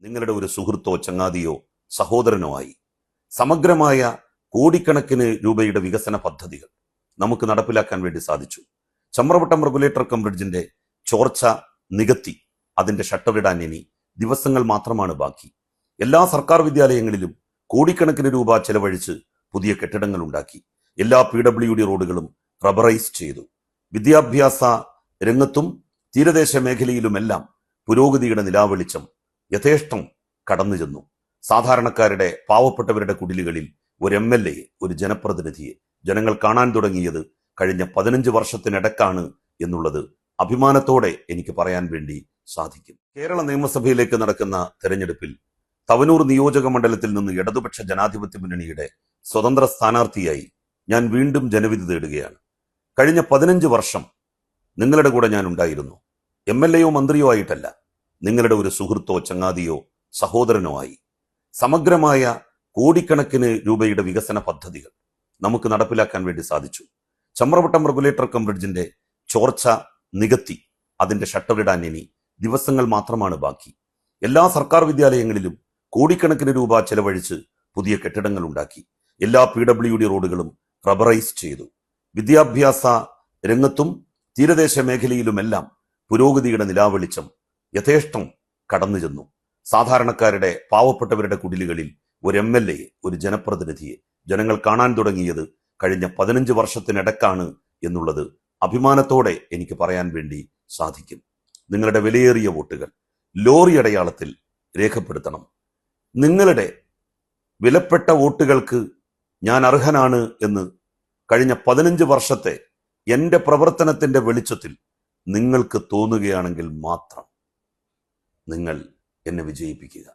നിങ്ങളുടെ ഒരു സുഹൃത്തോ ചങ്ങാതിയോ സഹോദരനോ ആയി സമഗ്രമായ കോടിക്കണക്കിന് രൂപയുടെ വികസന പദ്ധതികൾ നമുക്ക് നടപ്പിലാക്കാൻ വേണ്ടി സാധിച്ചു. ചമ്രവട്ടം റെഗുലേറ്റർ കം ബ്രിഡ്ജിന്റെ ചോർച്ച നികത്തി അതിന്റെ ഷട്ടറിടാൻ ഇനി ദിവസങ്ങൾ മാത്രമാണ് ബാക്കി. എല്ലാ സർക്കാർ വിദ്യാലയങ്ങളിലും കോടിക്കണക്കിന് രൂപ ചെലവഴിച്ച് പുതിയ കെട്ടിടങ്ങൾ ഉണ്ടാക്കി. എല്ലാ PWD റോഡുകളും റബ്ബറൈസ് ചെയ്തു. വിദ്യാഭ്യാസ രംഗത്തും തീരദേശ മേഖലയിലുമെല്ലാം പുരോഗതിയുടെ നിലാവെളിച്ചം യഥേഷ്ടം കടന്നു ചെന്നു. സാധാരണക്കാരുടെ പാവപ്പെട്ടവരുടെ കുടിലുകളിൽ ഒരു MLA, ഒരു ജനപ്രതിനിധിയെ ജനങ്ങൾ കാണാൻ തുടങ്ങിയത് കഴിഞ്ഞ 15 വർഷത്തിനിടക്കാണ് എന്നുള്ളത് അഭിമാനത്തോടെ എനിക്ക് പറയാൻ വേണ്ടി സാധിക്കും. കേരള നിയമസഭയിലേക്ക് നടക്കുന്ന തെരഞ്ഞെടുപ്പിൽ തവനൂർ നിയോജക മണ്ഡലത്തിൽ നിന്ന് ഇടതുപക്ഷ ജനാധിപത്യ മുന്നണിയുടെ സ്വതന്ത്ര സ്ഥാനാർത്ഥിയായി ഞാൻ വീണ്ടും ജനവിധി തേടുകയാണ്. കഴിഞ്ഞ 15 വർഷം നിങ്ങളുടെ കൂടെ ഞാൻ ഉണ്ടായിരുന്നു. MLAയോ മന്ത്രിയോ ആയിട്ടല്ല, നിങ്ങളുടെ ഒരു സുഹൃത്തോ ചങ്ങാതിയോ സഹോദരനോ ആയി സമഗ്രമായ കോടിക്കണക്കിന് രൂപയുടെ വികസന പദ്ധതികൾ നമുക്ക് നടപ്പിലാക്കാൻ വേണ്ടി സാധിച്ചു. ചമ്രവട്ടം റെഗുലേറ്റർ കം ബ്രിഡ്ജിന്റെ ചോർച്ച നികത്തി അതിന്റെ ഷട്ടറിടാൻ ഇനി ദിവസങ്ങൾ മാത്രമാണ് ബാക്കി. എല്ലാ സർക്കാർ വിദ്യാലയങ്ങളിലും കോടിക്കണക്കിന് രൂപ ചെലവഴിച്ച് പുതിയ കെട്ടിടങ്ങൾ ഉണ്ടാക്കി. എല്ലാ PWD റോഡുകളും റബ്ബറൈസ് ചെയ്തു. വിദ്യാഭ്യാസ രംഗത്തും തീരദേശ മേഖലയിലുമെല്ലാം പുരോഗതിയുടെ നിലാവെളിച്ചം യഥേഷ്ടം കടന്നു ചെന്നു. സാധാരണക്കാരുടെ പാവപ്പെട്ടവരുടെ കുടിലുകളിൽ ഒരു MLA, ഒരു ജനപ്രതിനിധിയെ ജനങ്ങൾ കാണാൻ തുടങ്ങിയത് കഴിഞ്ഞ 15 വർഷത്തിനിടക്കാണ് എന്നുള്ളത് അഭിമാനത്തോടെ എനിക്ക് പറയാൻ വേണ്ടി സാധിക്കും. നിങ്ങളുടെ വിലയേറിയ വോട്ടുകൾ ലോറി അടയാളത്തിൽ രേഖപ്പെടുത്തണം. നിങ്ങളുടെ വിലപ്പെട്ട വോട്ടുകൾക്ക് ഞാൻ അർഹനാണ് എന്ന് കഴിഞ്ഞ 15 വർഷത്തെ എൻ്റെ പ്രവർത്തനത്തിന്റെ വെളിച്ചത്തിൽ നിങ്ങൾക്ക് തോന്നുകയാണെങ്കിൽ മാത്രം നിങ്ങൾ എന്നെ വിജയിപ്പിക്കുക.